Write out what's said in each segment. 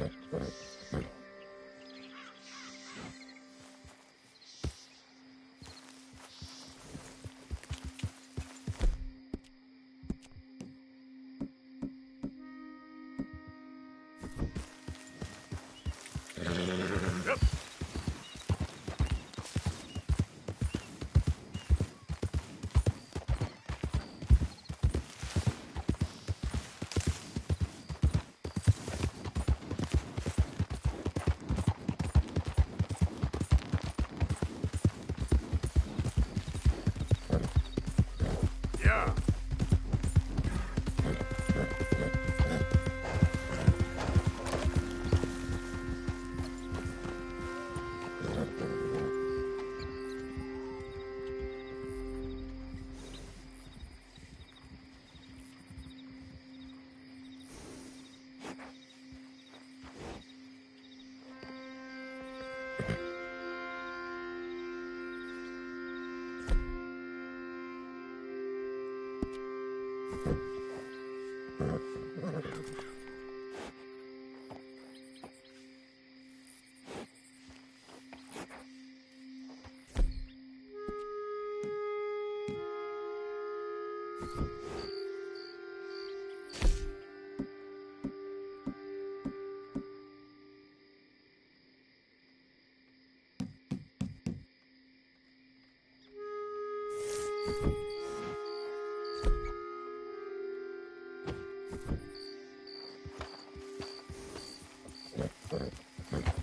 Yeah.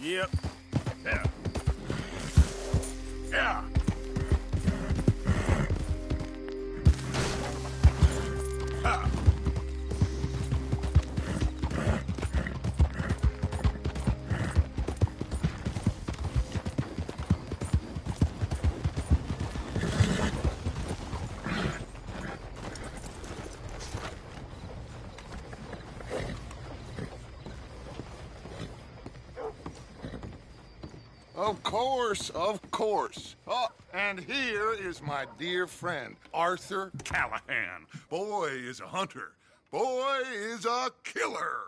Yep. Yeah. Yeah. Ha. Of course, of course. Oh, and here is my dear friend, Arthur Callahan. Boy is a hunter. Boy is a killer.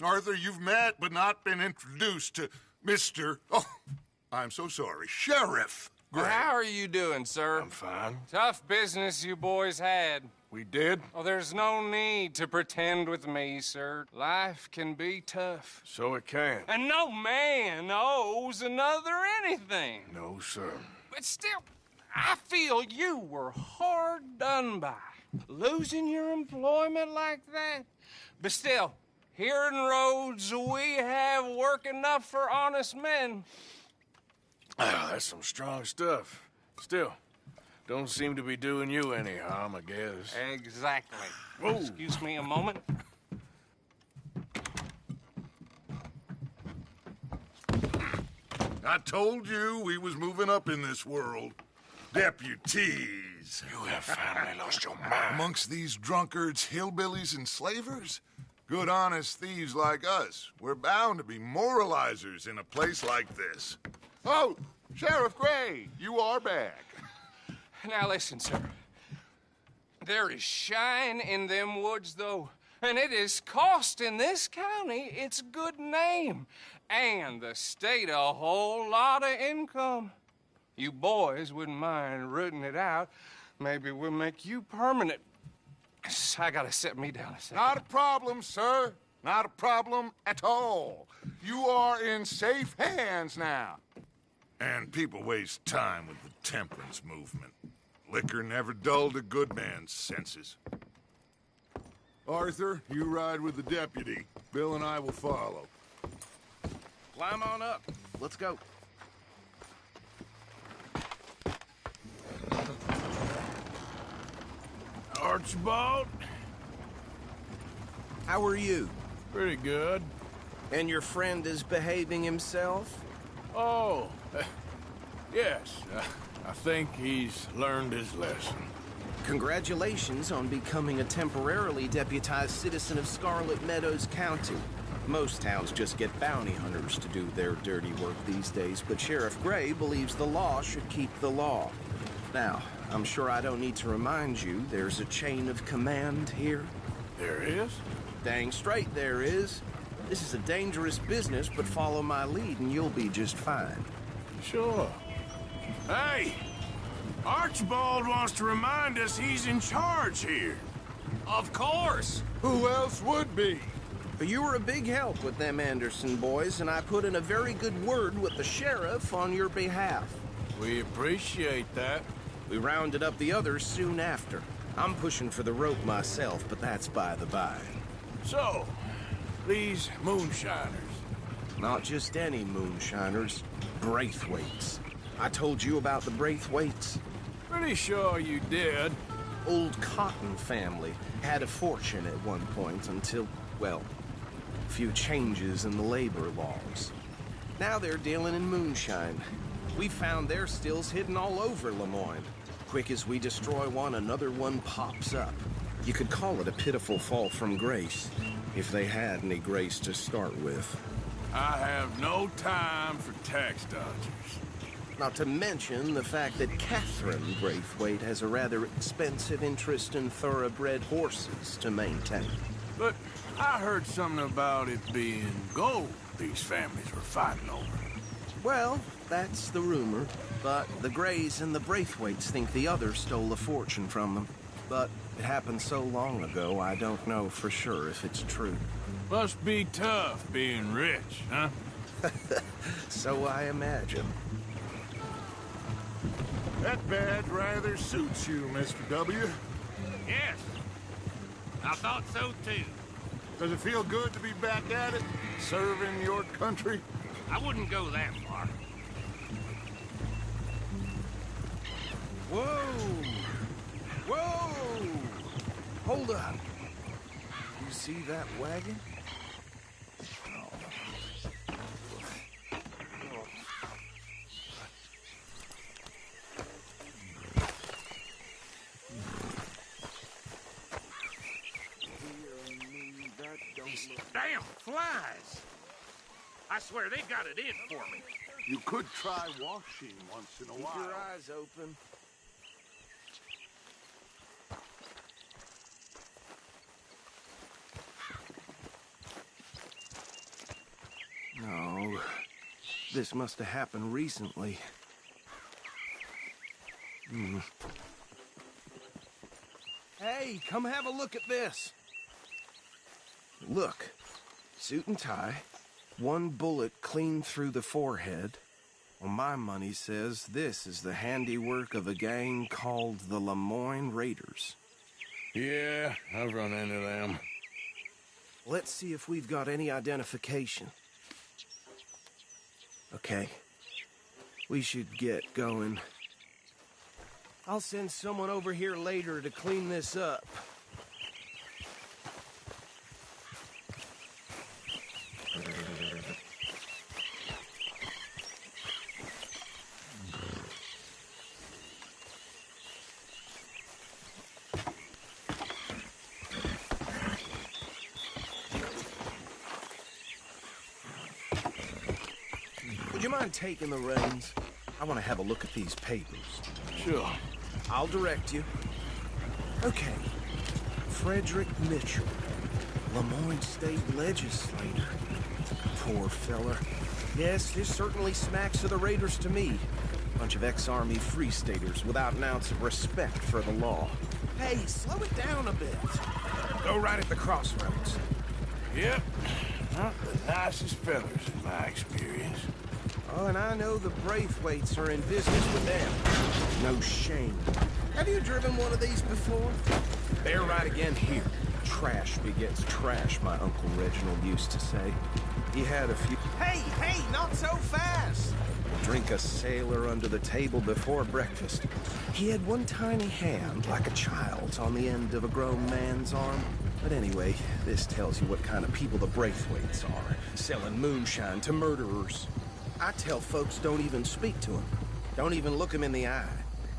Arthur, you've met but not been introduced to Mr. Oh, I'm so sorry, Sheriff Gray. How are you doing, sir? I'm fine. Tough business you boys had. We did? Oh, there's no need to pretend with me, sir. Life can be tough. So it can. And no man owes another anything. No, sir. But still, I feel you were hard done by. Losing your employment like that. But still, here in Rhodes, we have work enough for honest men. Ah, that's some strong stuff. Still, don't seem to be doing you any harm, I guess. Exactly. Whoa. Excuse me a moment. I told you we was moving up in this world. Deputies. You have finally lost your mind. Amongst these drunkards, hillbillies, and slavers? Good honest thieves like us. We're bound to be moralizers in a place like this. Oh, Sheriff Gray, you are back. Now listen, sir. There is shine in them woods, though, and it is costing this county its good name and the state a whole lot of income. You boys wouldn't mind rooting it out. Maybe we'll make you permanent. I gotta set me down a second. Not a problem, sir. Not a problem at all. You are in safe hands now. And people waste time with the temperance movement. Liquor never dulled a good man's senses. Arthur, you ride with the deputy. Bill and I will follow. Climb on up. Let's go. Archibald? How are you? Pretty good. And your friend is behaving himself? Oh, yes. I think he's learned his lesson. Congratulations on becoming a temporarily deputized citizen of Scarlet Meadows County. Most towns just get bounty hunters to do their dirty work these days, but Sheriff Gray believes the law should keep the law. Now, I'm sure I don't need to remind you there's a chain of command here. There is? Dang straight there is. This is a dangerous business, but follow my lead and you'll be just fine. Sure. Hey! Archibald wants to remind us he's in charge here. Of course. Who else would be? But you were a big help with them Anderson boys, and I put in a very good word with the sheriff on your behalf. We appreciate that. We rounded up the others soon after. I'm pushing for the rope myself, but that's by the by. So, these moonshiners. Not just any moonshiners, Braithwaites. I told you about the Braithwaites. Pretty sure you did. Old Cotton family had a fortune at one point until, well, a few changes in the labor laws. Now they're dealing in moonshine. We found their stills hidden all over Lemoyne. Quick as we destroy one, another one pops up. You could call it a pitiful fall from grace, if they had any grace to start with. I have no time for tax dodgers. Not to mention the fact that Catherine Braithwaite has a rather expensive interest in thoroughbred horses to maintain. But I heard something about it being gold these families were fighting over. Well, that's the rumor. But the Greys and the Braithwaites think the others stole a fortune from them. But it happened so long ago, I don't know for sure if it's true. Must be tough being rich, huh? So I imagine. That badge rather suits you, Mr. W. Yes. I thought so too. Does it feel good to be back at it, serving your country? I wouldn't go that far. Whoa! Whoa! Hold up. You see that wagon? Damn flies! I swear they got it in for me. You could try washing once in a Keep while. your eyes open. No. This must have happened recently. Hey, come have a look at this. Look. Suit and tie. One bullet clean through the forehead. Well, my money says this is the handiwork of a gang called the Lemoyne Raiders. Yeah, I've run into them. Let's see if we've got any identification. Okay. We should get going. I'll send someone over here later to clean this up. Would you mind taking the reins? I want to have a look at these papers. Sure. I'll direct you. Okay. Frederick Mitchell, Lemoyne State Legislator. Poor fella. Yes, this certainly smacks of the Raiders to me. Bunch of ex-Army Free Staters without an ounce of respect for the law. Hey, slow it down a bit. Go right at the crossroads. Yep. Not the nicest fellas in my experience. Oh, and I know the Braithwaites are in business with them. No shame. Have you driven one of these before? They're right again here. Trash begets trash, my Uncle Reginald used to say. He had a few... Hey, not so fast! Drink a sailor under the table before breakfast. He had one tiny hand, like a child's, on the end of a grown man's arm. But anyway, this tells you what kind of people the Braithwaites are. Selling moonshine to murderers. I tell folks don't even speak to them. Don't even look them in the eye.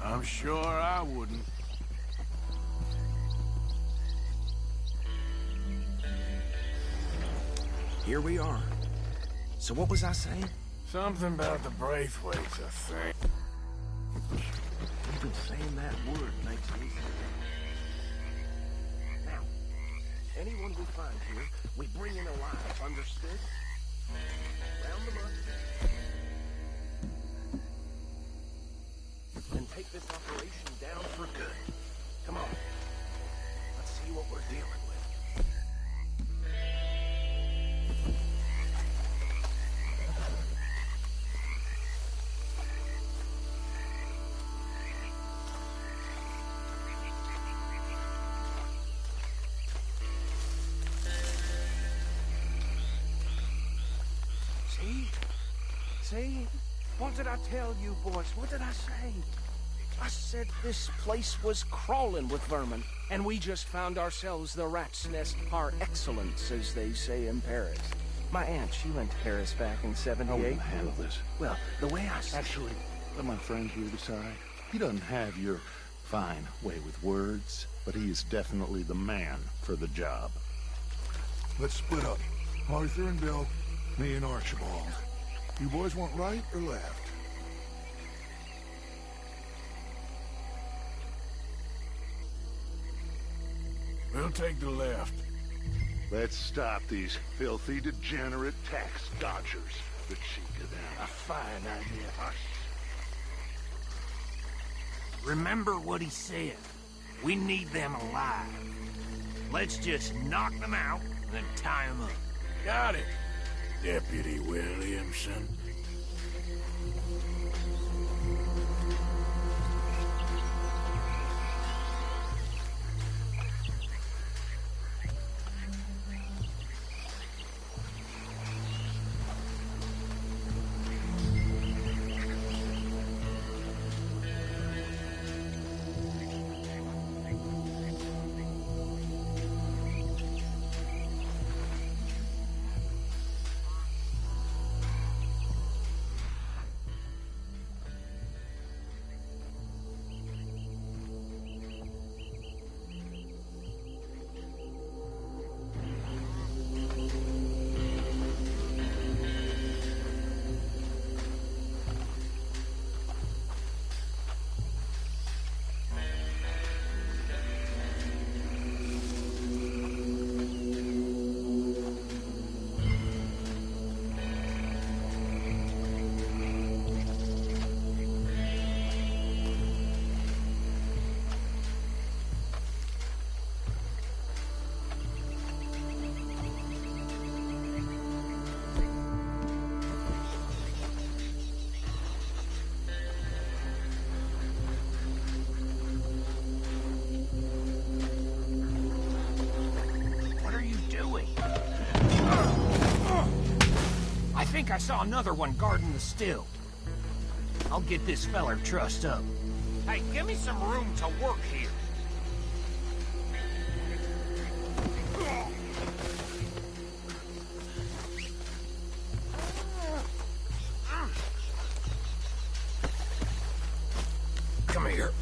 I'm sure I wouldn't. Here we are. So what was I saying? Something about the Braithwaites, I think. Even saying that word makes me... Now, Anyone we find here, we bring in alive, understood? Round them up. And take this operation down for good. Come on. Let's see what we're dealing with. See? What did I tell you, boys? What did I say? I said this place was crawling with vermin, and we just found ourselves the rat's nest par excellence, as they say in Paris. My aunt, she went to Paris back in How '78. will I handle this? Well, the way I see Actually, let my friend here decide. He doesn't have your fine way with words, but he is definitely the man for the job. Let's split up. Arthur and Bill, me and Archibald. You boys want right or left? We'll take the left. Let's stop these filthy, degenerate tax dodgers. The cheek of them. A fine idea. Remember what he said. We need them alive. Let's just knock them out and then tie them up. Got it, Deputy Williamson. I think I saw another one guarding the still. I'll get this feller trussed up. Hey, give me some room to work here. Come here.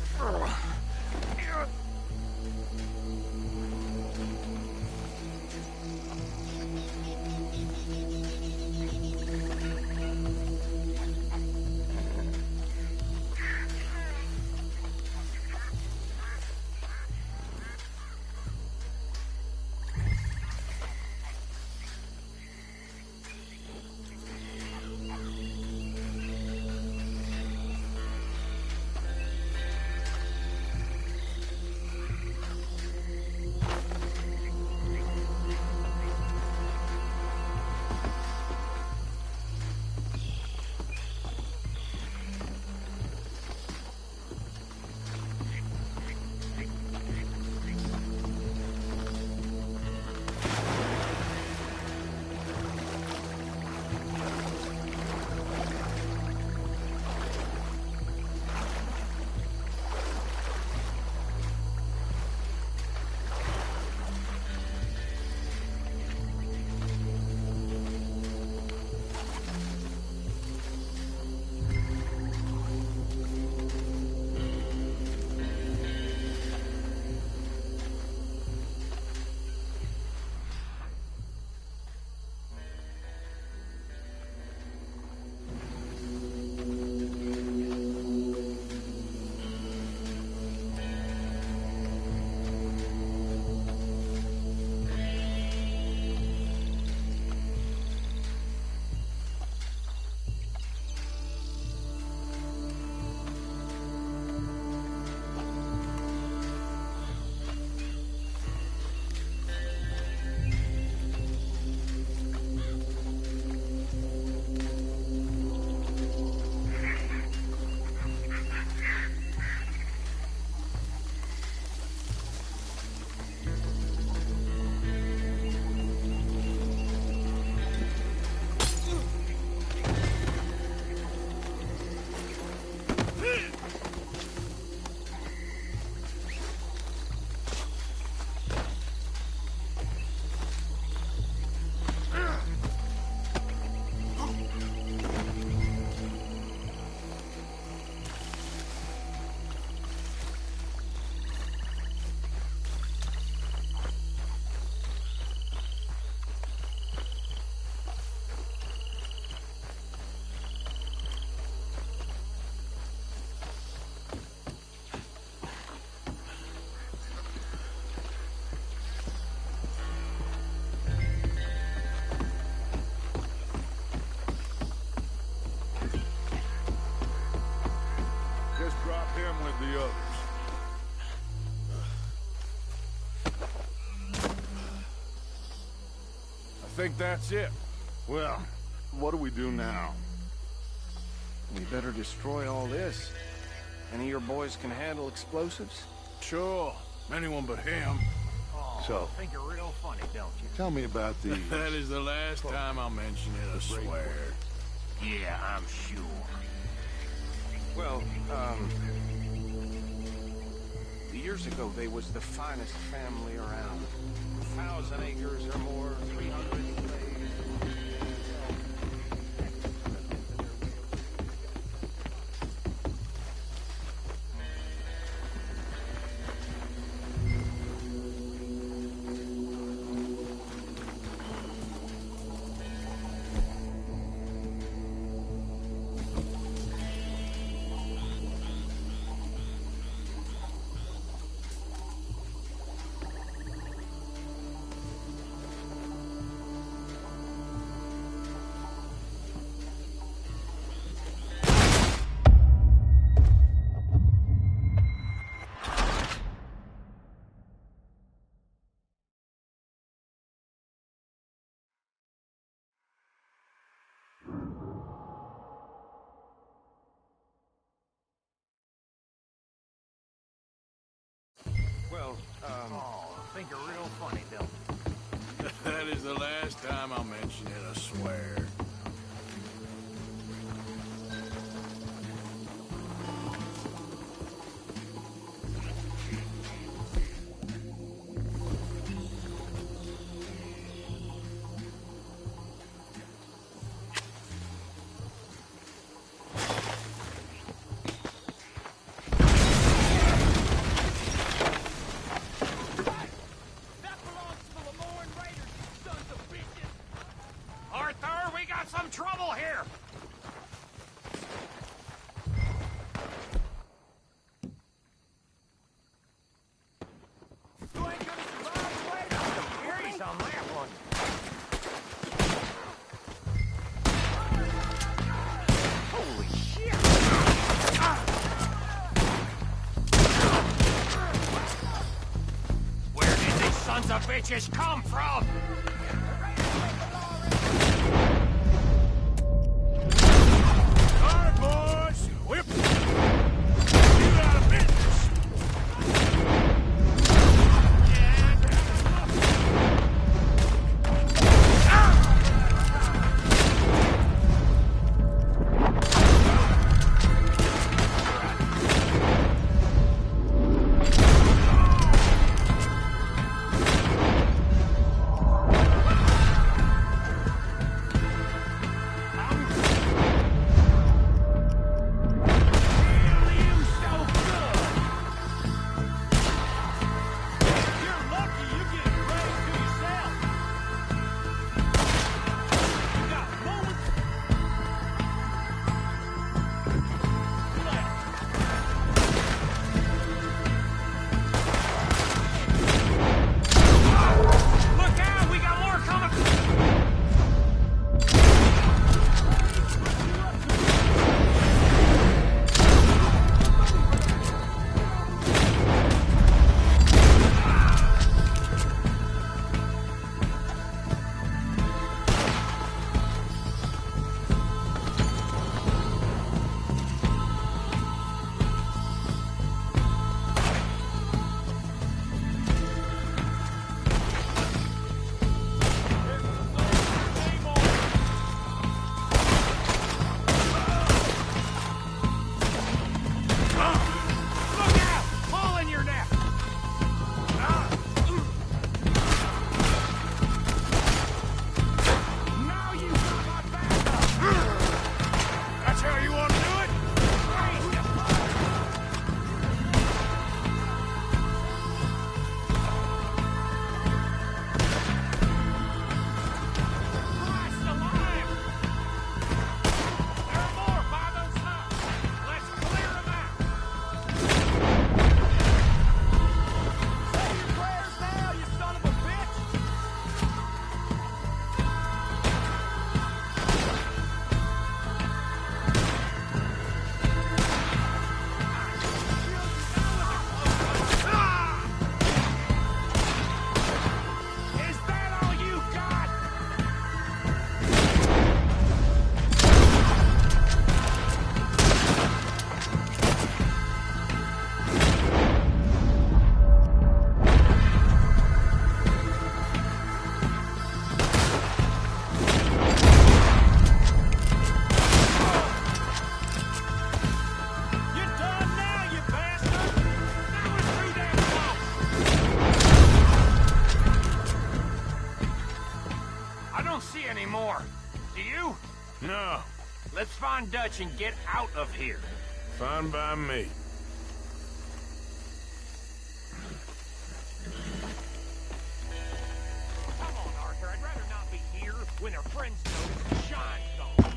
the others. I think that's it. Well, what do we do now? We better destroy all this. Any of your boys can handle explosives? Sure. Anyone but him. Oh, So- think you're real funny, don't you? Tell me about the... That is the last time I'll mention it, I swear. Yeah, I'm sure. Well, years ago, they was the finest family around. 1,000 acres or more, 300 slaves. Well, Oh, think you're real funny, don't you? That is the last time I'll mention it, I swear. Arthur, we got some trouble here! You ain't gonna survive later! Here's on that one. Holy shit! Where did these sons of bitches come from? All right, boys. Whip. You out of business. No. Let's find Dutch and get out of here. Fine by me. Come on, Arthur. I'd rather not be here when our friends notice the shine's gone.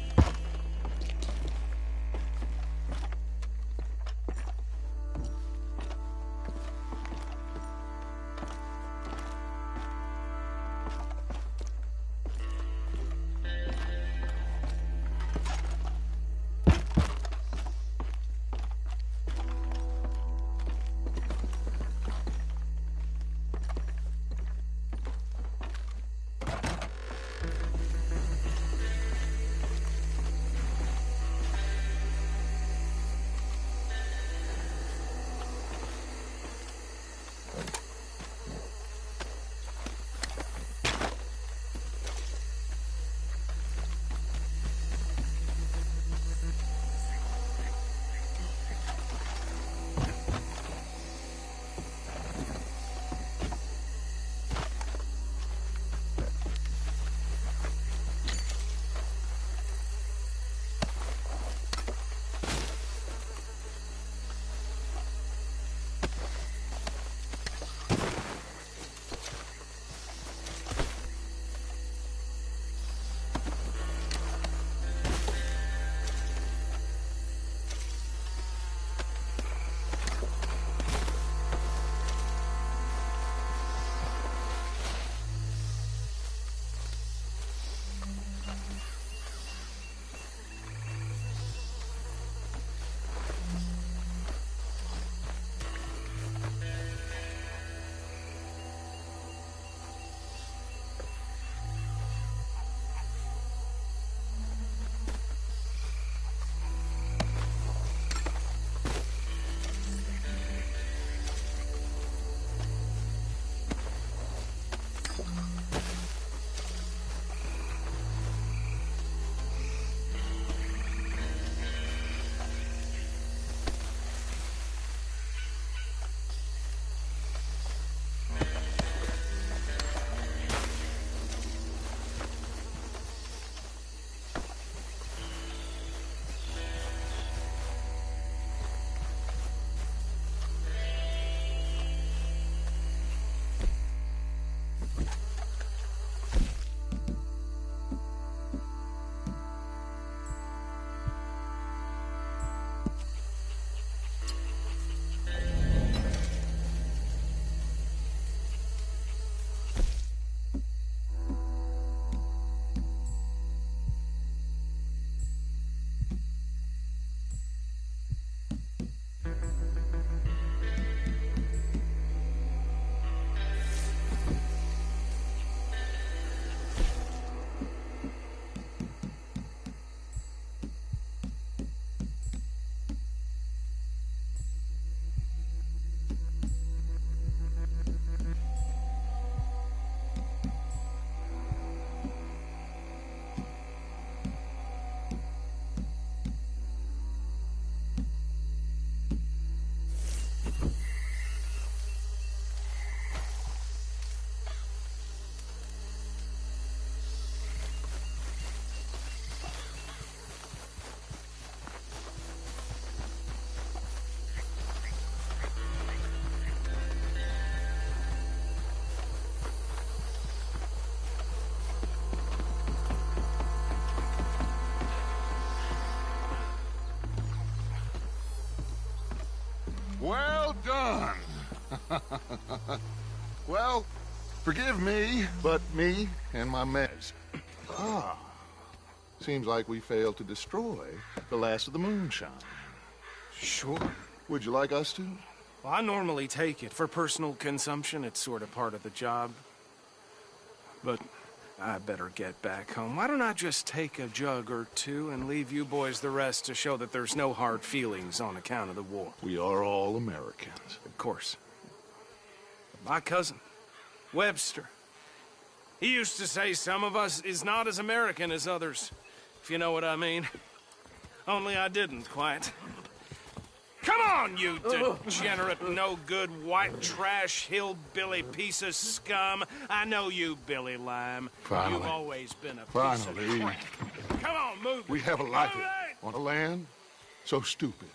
Well done. Well, forgive me, but me and my meds. Seems like we failed to destroy the last of the moonshine. Sure. Would you like us to? Well, I normally take it. For personal consumption, it's sort of part of the job. But I better get back home. Why don't I just take a jug or two and leave you boys the rest to show that there's no hard feelings on account of the war? We are all Americans. Of course. My cousin, Webster, he used to say some of us is not as American as others, if you know what I mean. Only I didn't quite. Come on, you degenerate, no-good, white trash, hillbilly piece of scum. I know you, Billy Lime. Finally. You've always been a piece of crap. Come on, move We have a life on a land so stupid,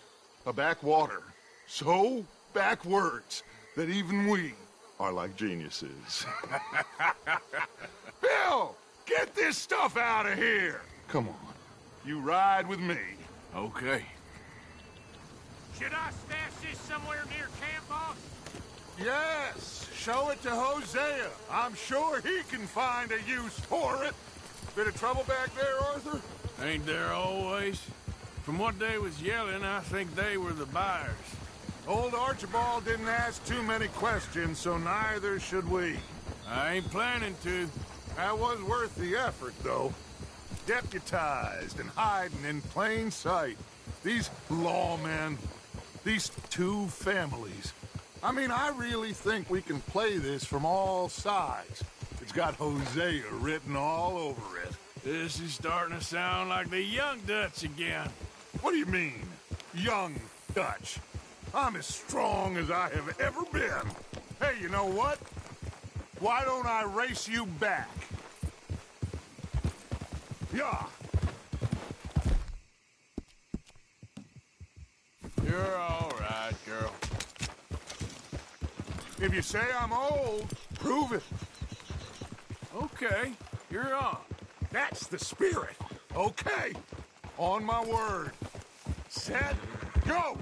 a backwater so backwards that even we are like geniuses. Bill, get this stuff out of here! Come on, you ride with me. Okay. Should I stash this somewhere near camp, boss? Yes, show it to Hosea. I'm sure he can find a use for it. Bit of trouble back there, Arthur? Ain't there always? From what they was yelling, I think they were the buyers. Old Archibald didn't ask too many questions, so neither should we. I ain't planning to. That was worth the effort, though. Deputized and hiding in plain sight. These lawmen, these two families. I mean, I really think we can play this from all sides. It's got Hosea written all over it. This is starting to sound like the Young Dutch again. What do you mean, young Dutch? I'm as strong as I have ever been. Hey, you know what? Why don't I race you back? Yeah. You're all right, girl. If you say I'm old, prove it. Okay, you're on. That's the spirit. Okay. On my word. Set, go!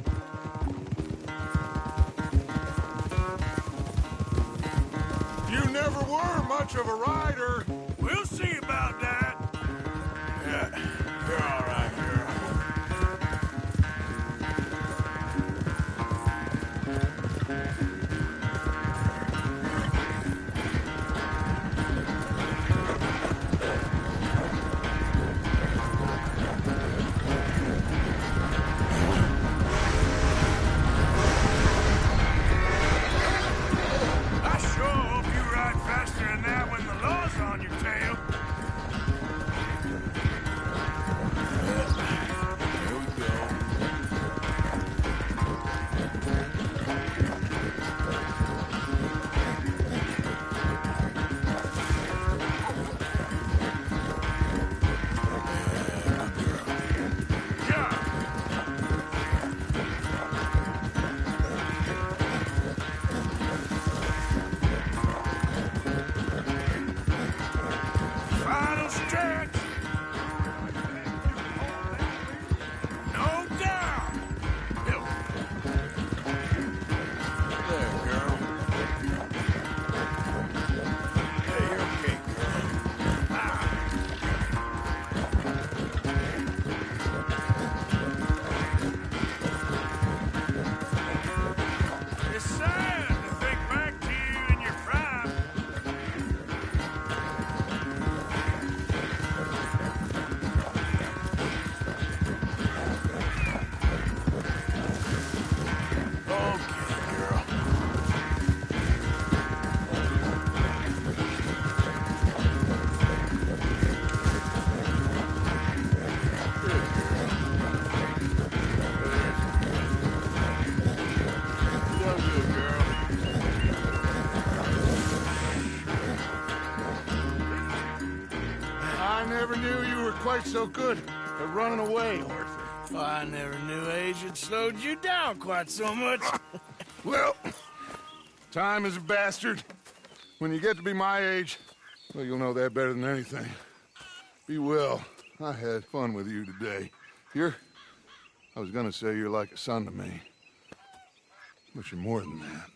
You never were much of a rider. We'll see about that. Yeah, you're all right, girl. I sure hope you ride faster than that when the law's on your tail. Here we go. Final stretch. No doubt. There, girl. Hey, you're okay, girl. It's sad to think back to you in your prime. Okay, girl. Good girl. You're good, girl. I never knew you were quite so good at running away, Arthur. Well, I never knew age had slowed you down quite so much. Well, time is a bastard. When you get to be my age, well, you'll know that better than anything. Be well. I had fun with you today. I was gonna say you're like a son to me. But you're more than that.